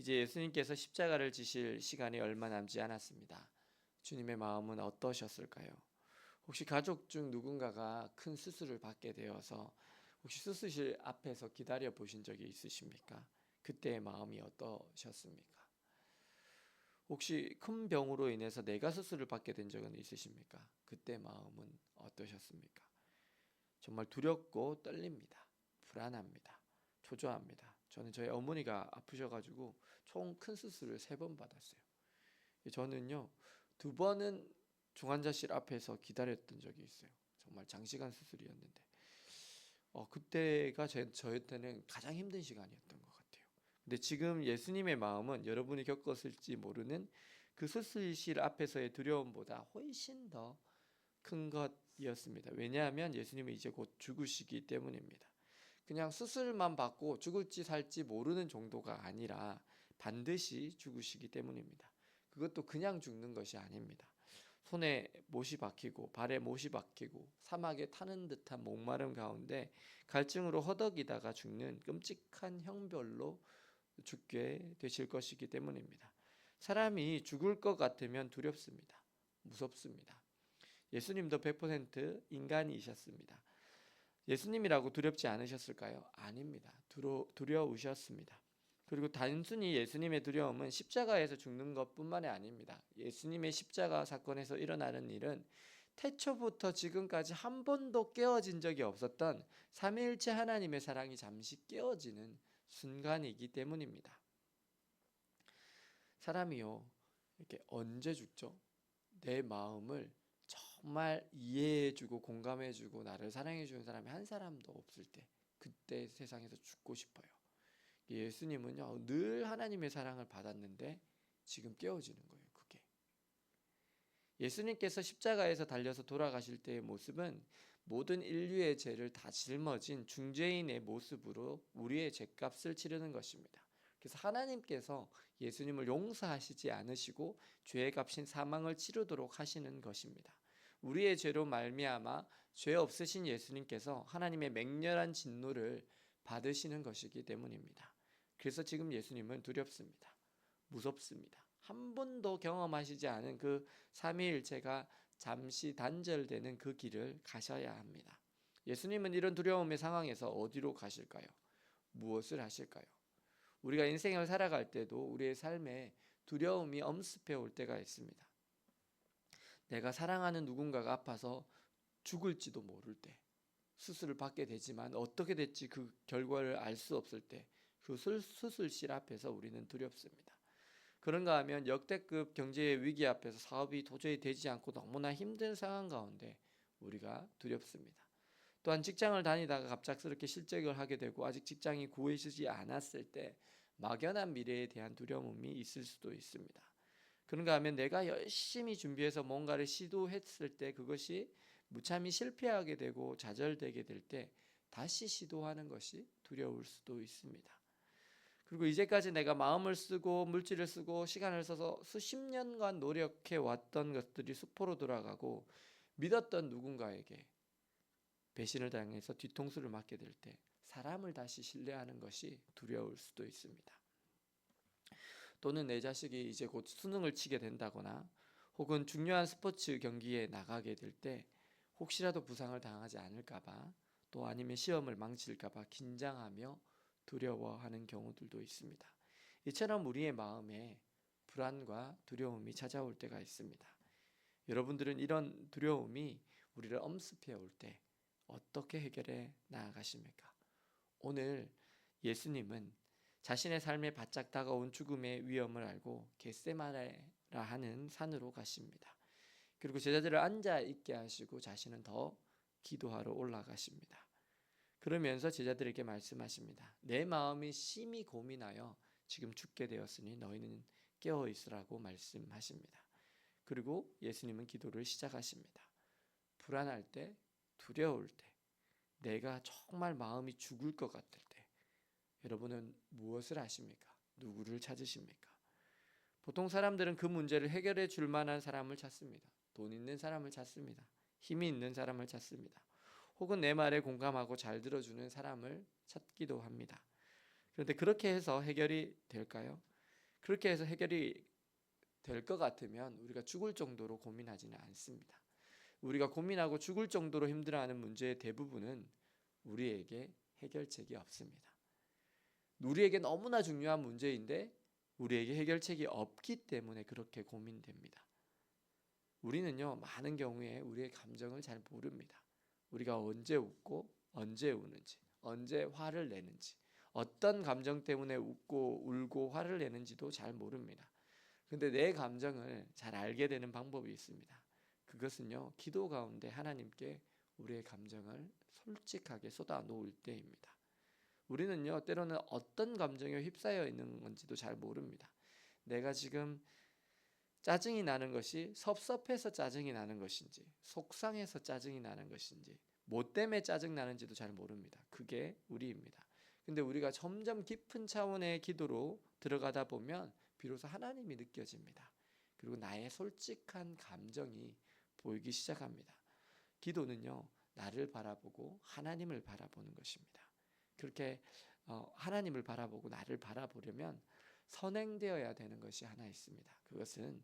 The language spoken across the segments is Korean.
이제 예수님께서 십자가를 지실 시간이 얼마 남지 않았습니다. 주님의 마음은 어떠셨을까요? 혹시 가족 중 누군가가 큰 수술을 받게 되어서 혹시 수술실 앞에서 기다려 보신 적이 있으십니까? 그때의 마음이 어떠셨습니까? 혹시 큰 병으로 인해서 내가 수술을 받게 된 적은 있으십니까? 그때 마음은 어떠셨습니까? 정말 두렵고 떨립니다. 불안합니다. 초조합니다. 저는 저희 어머니가 아프셔가지고 총 큰 수술을 3번 받았어요. 저는요 2번은 중환자실 앞에서 기다렸던 적이 있어요. 정말 장시간 수술이었는데 그때가 저한테는 가장 힘든 시간이었던 것 같아요. 근데 지금 예수님의 마음은 여러분이 겪었을지 모르는 그 수술실 앞에서의 두려움보다 훨씬 더 큰 것이었습니다. 왜냐하면 예수님은 이제 곧 죽으시기 때문입니다. 그냥 수술만 받고 죽을지 살지 모르는 정도가 아니라 반드시 죽으시기 때문입니다. 그것도 그냥 죽는 것이 아닙니다. 손에 못이 박히고 발에 못이 박히고 사막에 타는 듯한 목마름 가운데 갈증으로 허덕이다가 죽는 끔찍한 형별로 죽게 되실 것이기 때문입니다. 사람이 죽을 것 같으면 두렵습니다. 무섭습니다. 예수님도 100% 인간이셨습니다. 예수님이라고 두렵지 않으셨을까요? 아닙니다. 두려우셨습니다. 그리고 단순히 예수님의 두려움은 십자가에서 죽는 것뿐만이 아닙니다. 예수님의 십자가 사건에서 일어나는 일은 태초부터 지금까지 한 번도 깨어진 적이 없었던 삼위일체 하나님의 사랑이 잠시 깨어지는 순간이기 때문입니다. 사람이요, 이렇게 언제 죽죠? 내 마음을 정말 이해해주고 공감해주고 나를 사랑해주는 사람이 한 사람도 없을 때, 그때 세상에서 죽고 싶어요. 예수님은요 늘 하나님의 사랑을 받았는데 지금 깨어지는 거예요. 그게 예수님께서 십자가에서 달려서 돌아가실 때의 모습은 모든 인류의 죄를 다 짊어진 중죄인의 모습으로 우리의 죄값을 치르는 것입니다. 그래서 하나님께서 예수님을 용서하시지 않으시고 죄의 값인 사망을 치르도록 하시는 것입니다. 우리의 죄로 말미암아 죄 없으신 예수님께서 하나님의 맹렬한 진노를 받으시는 것이기 때문입니다. 그래서 지금 예수님은 두렵습니다. 무섭습니다. 한 번도 경험하시지 않은 그 삼위일체가 잠시 단절되는 그 길을 가셔야 합니다. 예수님은 이런 두려움의 상황에서 어디로 가실까요? 무엇을 하실까요? 우리가 인생을 살아갈 때도 우리의 삶에 두려움이 엄습해 올 때가 있습니다. 내가 사랑하는 누군가가 아파서 죽을지도 모를 때, 수술을 받게 되지만 어떻게 될지 그 결과를 알 수 없을 때, 그 수술실 앞에서 우리는 두렵습니다. 그런가 하면 역대급 경제의 위기 앞에서 사업이 도저히 되지 않고 너무나 힘든 상황 가운데 우리가 두렵습니다. 또한 직장을 다니다가 갑작스럽게 실직을 하게 되고 아직 직장이 구해지지 않았을 때 막연한 미래에 대한 두려움이 있을 수도 있습니다. 그런가 하면 내가 열심히 준비해서 뭔가를 시도했을 때 그것이 무참히 실패하게 되고 좌절되게 될 때 다시 시도하는 것이 두려울 수도 있습니다. 그리고 이제까지 내가 마음을 쓰고 물질을 쓰고 시간을 써서 수십 년간 노력해 왔던 것들이 수포로 돌아가고 믿었던 누군가에게 배신을 당해서 뒤통수를 맞게 될 때 사람을 다시 신뢰하는 것이 두려울 수도 있습니다. 또는 내 자식이 이제 곧 수능을 치게 된다거나 혹은 중요한 스포츠 경기에 나가게 될 때 혹시라도 부상을 당하지 않을까봐 또 아니면 시험을 망칠까봐 긴장하며 두려워하는 경우들도 있습니다. 이처럼 우리의 마음에 불안과 두려움이 찾아올 때가 있습니다. 여러분들은 이런 두려움이 우리를 엄습해 올 때 어떻게 해결해 나아가십니까? 오늘 예수님은 자신의 삶에 바짝 다가온 죽음의 위험을 알고 겟세마네라 하는 산으로 가십니다. 그리고 제자들을 앉아 있게 하시고 자신은 더 기도하러 올라가십니다. 그러면서 제자들에게 말씀하십니다. 내 마음이 심히 고민하여 지금 죽게 되었으니 너희는 깨어 있으라고 말씀하십니다. 그리고 예수님은 기도를 시작하십니다. 불안할 때, 두려울 때, 내가 정말 마음이 죽을 것 같을 때 여러분은 무엇을 하십니까? 누구를 찾으십니까? 보통 사람들은 그 문제를 해결해 줄 만한 사람을 찾습니다. 돈 있는 사람을 찾습니다. 힘이 있는 사람을 찾습니다. 혹은 내 말에 공감하고 잘 들어주는 사람을 찾기도 합니다. 그런데 그렇게 해서 해결이 될까요? 그렇게 해서 해결이 될 것 같으면 우리가 죽을 정도로 고민하지는 않습니다. 우리가 고민하고 죽을 정도로 힘들어하는 문제의 대부분은 우리에게 해결책이 없습니다. 우리에게 너무나 중요한 문제인데 우리에게 해결책이 없기 때문에 그렇게 고민됩니다. 우리는요, 많은 경우에 우리의 감정을 잘 모릅니다. 우리가 언제 웃고 언제 우는지, 언제 화를 내는지, 어떤 감정 때문에 웃고 울고 화를 내는지도 잘 모릅니다. 근데 내 감정을 잘 알게 되는 방법이 있습니다. 그것은요, 기도 가운데 하나님께 우리의 감정을 솔직하게 쏟아 놓을 때입니다. 우리는요, 때로는 어떤 감정에 휩싸여 있는 건지도 잘 모릅니다. 내가 지금 짜증이 나는 것이 섭섭해서 짜증이 나는 것인지, 속상해서 짜증이 나는 것인지, 뭐 때문에 짜증 나는지도 잘 모릅니다. 그게 우리입니다. 근데 우리가 점점 깊은 차원의 기도로 들어가다 보면 비로소 하나님이 느껴집니다. 그리고 나의 솔직한 감정이 보이기 시작합니다. 기도는요, 나를 바라보고 하나님을 바라보는 것입니다. 그렇게 하나님을 바라보고 나를 바라보려면 선행되어야 되는 것이 하나 있습니다. 그것은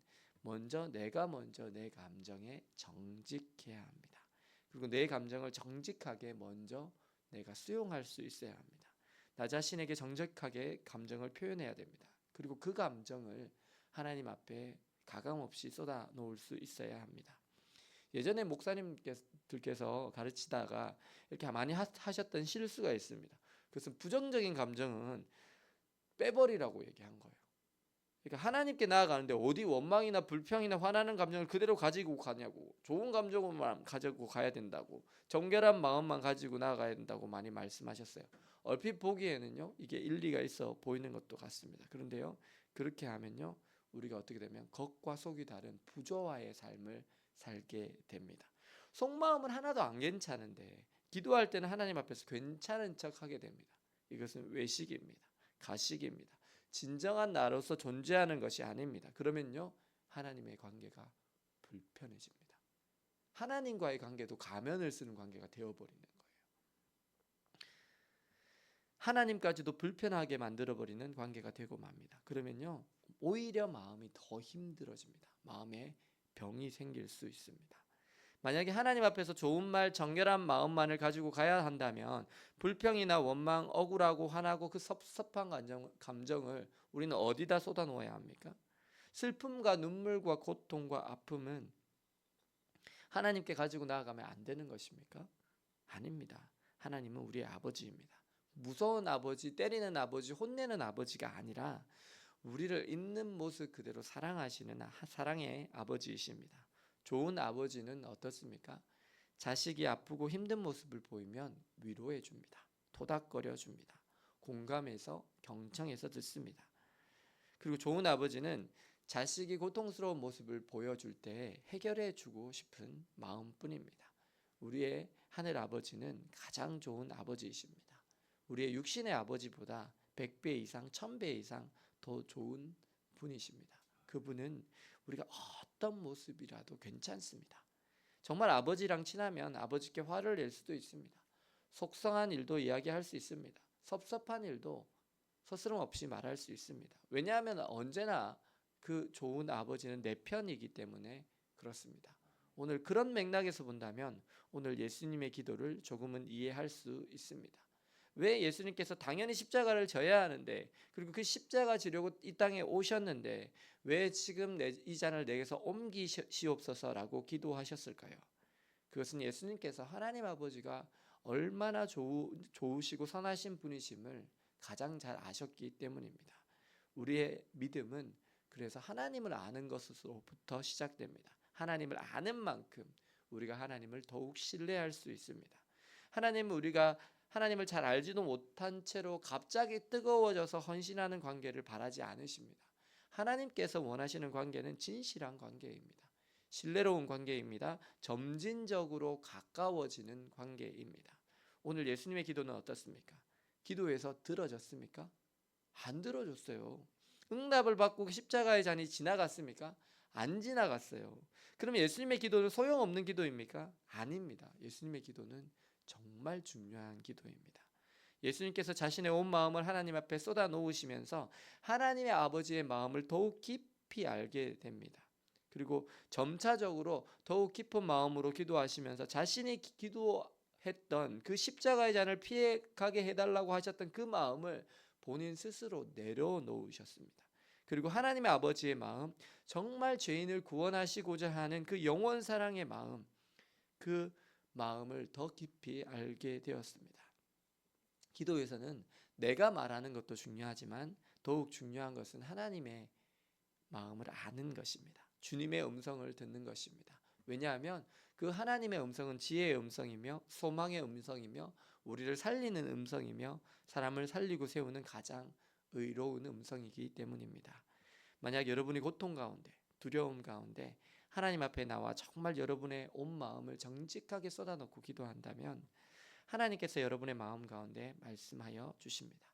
내가 먼저 내 감정에 정직해야 합니다. 그리고 내 감정을 정직하게 먼저 내가 수용할 수 있어야 합니다. 나 자신에게 정직하게 감정을 표현해야 됩니다. 그리고 그 감정을 하나님 앞에 가감없이 쏟아 놓을 수 있어야 합니다. 예전에 목사님들께서 가르치다가 이렇게 많이 하셨던 실수가 있습니다. 그것은 부정적인 감정은 빼버리라고 얘기한 거예요. 그러니까 하나님께 나아가는데 어디 원망이나 불평이나 화나는 감정을 그대로 가지고 가냐고, 좋은 감정만 가지고 가야 된다고, 정결한 마음만 가지고 나아가야 된다고 많이 말씀하셨어요. 얼핏 보기에는요, 이게 일리가 있어 보이는 것도 같습니다. 그런데요, 그렇게 하면요, 우리가 어떻게 되면 겉과 속이 다른 부조화의 삶을 살게 됩니다. 속마음은 하나도 안 괜찮은데 기도할 때는 하나님 앞에서 괜찮은 척 하게 됩니다. 이것은 외식입니다. 가식입니다. 진정한 나로서 존재하는 것이 아닙니다. 그러면요, 하나님의 관계가 불편해집니다. 하나님과의 관계도 가면을 쓰는 관계가 되어버리는 거예요. 하나님까지도 불편하게 만들어버리는 관계가 되고 맙니다. 그러면요, 오히려 마음이 더 힘들어집니다. 마음에 병이 생길 수 있습니다. 만약에 하나님 앞에서 좋은 말, 정결한 마음만을 가지고 가야 한다면 불평이나 원망, 억울하고 화나고 그 섭섭한 감정을 우리는 어디다 쏟아놓아야 합니까? 슬픔과 눈물과 고통과 아픔은 하나님께 가지고 나아가면 안 되는 것입니까? 아닙니다. 하나님은 우리의 아버지입니다. 무서운 아버지, 때리는 아버지, 혼내는 아버지가 아니라 우리를 있는 모습 그대로 사랑하시는 사랑의 아버지이십니다. 좋은 아버지는 어떻습니까? 자식이 아프고 힘든 모습을 보이면 위로해 줍니다. 토닥거려 줍니다. 공감해서 경청해서 듣습니다. 그리고 좋은 아버지는 자식이 고통스러운 모습을 보여줄 때 해결해 주고 싶은 마음뿐입니다. 우리의 하늘 아버지는 가장 좋은 아버지이십니다. 우리의 육신의 아버지보다 100배 이상, 1000배 이상 더 좋은 분이십니다. 그분은 우리가 어떤 모습이라도 괜찮습니다. 정말 아버지랑 친하면 아버지께 화를 낼 수도 있습니다. 속상한 일도 이야기할 수 있습니다. 섭섭한 일도 서스럼 없이 말할 수 있습니다. 왜냐하면 언제나 그 좋은 아버지는 내 편이기 때문에 그렇습니다. 오늘 그런 맥락에서 본다면 오늘 예수님의 기도를 조금은 이해할 수 있습니다. 왜 예수님께서 당연히 십자가를 져야 하는데, 그리고 그 십자가 지려고 이 땅에 오셨는데 왜 지금 이 잔을 내게서 옮기시옵소서라고 기도하셨을까요? 그것은 예수님께서 하나님 아버지가 얼마나 좋으시고 선하신 분이심을 가장 잘 아셨기 때문입니다. 우리의 믿음은 그래서 하나님을 아는 것으로부터 시작됩니다. 하나님을 아는 만큼 우리가 하나님을 더욱 신뢰할 수 있습니다. 우리가 하나님을 잘 알지도 못한 채로 갑자기 뜨거워져서 헌신하는 관계를 바라지 않으십니다. 하나님께서 원하시는 관계는 진실한 관계입니다. 신뢰로운 관계입니다. 점진적으로 가까워지는 관계입니다. 오늘 예수님의 기도는 어떻습니까? 기도에서 들어졌습니까? 안 들어졌어요. 응답을 받고 십자가의 잔이 지나갔습니까? 안 지나갔어요. 그럼 예수님의 기도는 소용없는 기도입니까? 아닙니다. 예수님의 기도는 정말 중요한 기도입니다. 예수님께서 자신의 온 마음을 하나님 앞에 쏟아 놓으시면서 하나님의 아버지의 마음을 더욱 깊이 알게 됩니다. 그리고 점차적으로 더욱 깊은 마음으로 기도하시면서 자신이 기도했던 그 십자가의 잔을 피해 가게 해달라고 하셨던 그 마음을 본인 스스로 내려놓으셨습니다. 그리고 하나님의 아버지의 마음, 정말 죄인을 구원하시고자 하는 그 영원 사랑의 마음, 그 마음을 더 깊이 알게 되었습니다. 기도에서는 내가 말하는 것도 중요하지만 더욱 중요한 것은 하나님의 마음을 아는 것입니다. 주님의 음성을 듣는 것입니다. 왜냐하면 그 하나님의 음성은 지혜의 음성이며 소망의 음성이며 우리를 살리는 음성이며 사람을 살리고 세우는 가장 의로운 음성이기 때문입니다. 만약 여러분이 고통 가운데, 두려움 가운데 하나님 앞에 나와 정말 여러분의 온 마음을 정직하게 쏟아놓고 기도한다면 하나님께서 여러분의 마음 가운데 말씀하여 주십니다.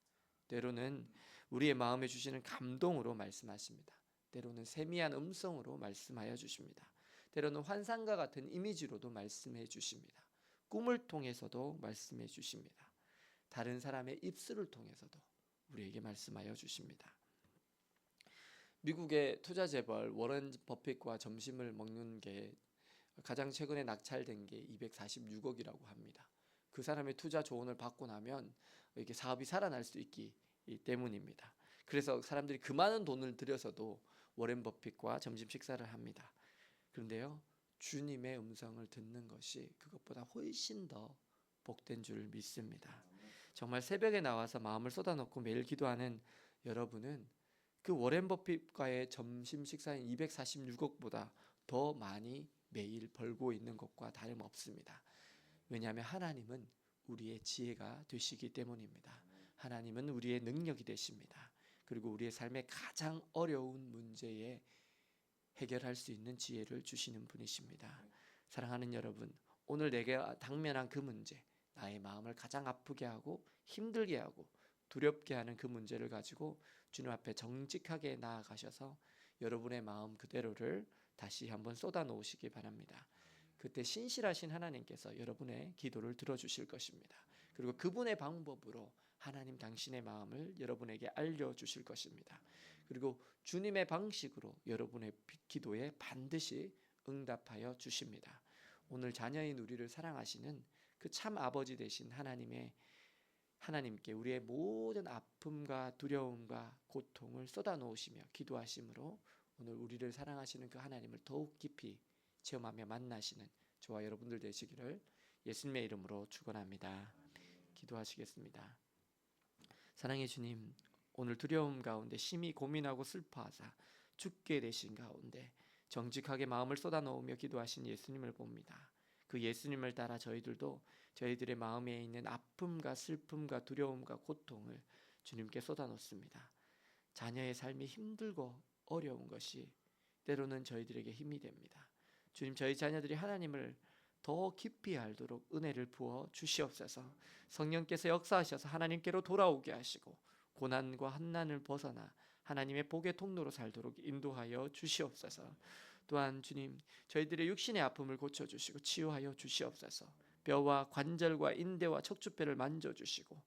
때로는 우리의 마음에 주시는 감동으로 말씀하십니다. 때로는 세미한 음성으로 말씀하여 주십니다. 때로는 환상과 같은 이미지로도 말씀해 주십니다. 꿈을 통해서도 말씀해 주십니다. 다른 사람의 입술을 통해서도 우리에게 말씀하여 주십니다. 미국의 투자 재벌 워런 버핏과 점심을 먹는 게 가장 최근에 낙찰된 게 246억이라고 합니다. 그 사람의 투자 조언을 받고 나면 이렇게 사업이 살아날 수 있기 때문입니다. 그래서 사람들이 그 많은 돈을 들여서도 워렌 버핏과 점심 식사를 합니다. 그런데요, 주님의 음성을 듣는 것이 그것보다 훨씬 더 복된 줄 믿습니다. 정말 새벽에 나와서 마음을 쏟아놓고 매일 기도하는 여러분은 그 워렌 버핏과의 점심 식사인 246억보다 더 많이 매일 벌고 있는 것과 다름없습니다. 왜냐하면 하나님은 우리의 지혜가 되시기 때문입니다. 하나님은 우리의 능력이 되십니다. 그리고 우리의 삶의 가장 어려운 문제에 해결할 수 있는 지혜를 주시는 분이십니다. 사랑하는 여러분, 오늘 내게 당면한 그 문제, 나의 마음을 가장 아프게 하고 힘들게 하고 두렵게 하는 그 문제를 가지고 주님 앞에 정직하게 나아가셔서 여러분의 마음 그대로를 다시 한번 쏟아 놓으시기 바랍니다. 그때 신실하신 하나님께서 여러분의 기도를 들어주실 것입니다. 그리고 그분의 방법으로 하나님 당신의 마음을 여러분에게 알려주실 것입니다. 그리고 주님의 방식으로 여러분의 기도에 반드시 응답하여 주십니다. 오늘 자녀인 우리를 사랑하시는 그 참 아버지 되신 하나님께 우리의 모든 아픔과 두려움과 고통을 쏟아놓으시며 기도하심으로 오늘 우리를 사랑하시는 그 하나님을 더욱 깊이 체험하며 만나시는 저와 여러분들 되시기를 예수님의 이름으로 축원합니다. 기도하시겠습니다. 사랑의 주님, 오늘 두려움 가운데 심히 고민하고 슬퍼하사 죽게 되신 가운데 정직하게 마음을 쏟아놓으며 기도하신 예수님을 봅니다. 그 예수님을 따라 저희들도 저희들의 마음에 있는 아픔과 슬픔과 두려움과 고통을 주님께 쏟아놓습니다. 자녀의 삶이 힘들고 어려운 것이 때로는 저희들에게 힘이 됩니다. 주님, 저희 자녀들이 하나님을 더 깊이 알도록 은혜를 부어 주시옵소서. 성령께서 역사하셔서 하나님께로 돌아오게 하시고 고난과 환난을 벗어나 하나님의 복의 통로로 살도록 인도하여 주시옵소서. 또한 주님, 저희들의 육신의 아픔을 고쳐주시고 치유하여 주시옵소서. 뼈와 관절과 인대와 척추뼈를 만져주시고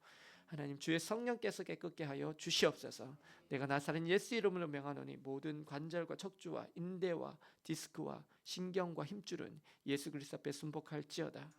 하나님 주의 성령께서 깨끗게 하여 주시옵소서. 내가 나사렛 예수 이름으로 명하노니 모든 관절과 척추와 인대와 디스크와 신경과 힘줄은 예수 그리스도 앞에 순복할지어다.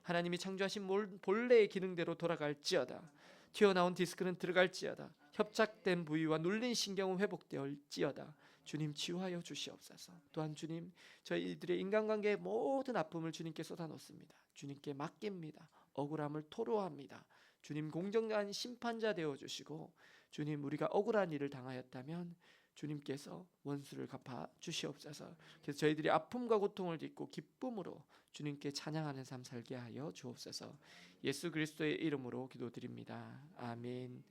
하나님이 창조하신 본래의 기능대로 돌아갈지어다. 튀어나온 디스크는 들어갈지어다. 협착된 부위와 눌린 신경은 회복되었지어다. 주님 치유하여 주시옵소서. 또한 주님, 저희들의 인간관계의 모든 아픔을 주님께 쏟아놓습니다. 주님께 맡깁니다. 억울함을 토로합니다. 주님 공정한 심판자 되어주시고 주님, 우리가 억울한 일을 당하였다면 주님께서 원수를 갚아 주시옵소서. 그래서 저희들이 아픔과 고통을 딛고 기쁨으로 주님께 찬양하는 삶 살게 하여 주옵소서. 예수 그리스도의 이름으로 기도드립니다. 아멘.